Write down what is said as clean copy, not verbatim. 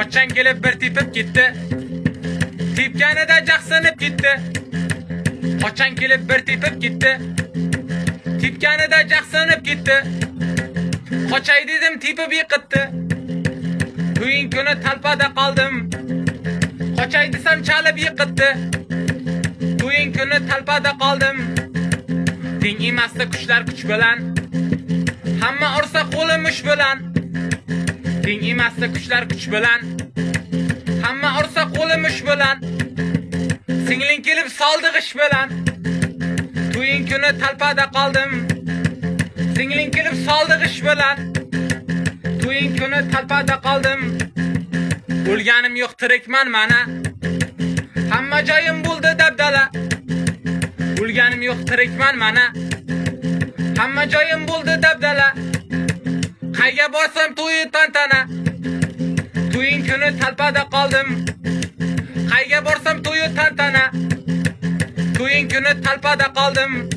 Qochon kelib bir tepib ketdi. Tepganida jaqsinib ketdi. Qochon kelib bir tepib ketdi. Tepganida jaqsinib ketdi. Qochay dedim, tepib yiqitdi. To'yin kuni talpada qoldim. Qochay desam chalib yiqitdi. To'yin kuni talpada qoldim. Teng emasdi kuchlar kuch bilan. Hamma ursa qo'lim ish bilan. Teng emasdi kuchlar kuch bilan. Hamma ursa qo'lim ish bilan. Singling kelib soldi g'ish bilan. To'yin kuni talpada qoldim. Singling kelib soldi g'ish bilan. To'yin kuni talpada qoldim. O'lganim yo'q, tirikman mana. Hamma joyim bo'ldi dabdala. O'lganim yo'q, tirikman mana. Hamma joyim bo'ldi dabdala. Qayga borsam to'yi tantana. To'yin kuni talpada qoldim. Qayga borsam to'yi tantana. To'yin kuni talpada qoldim.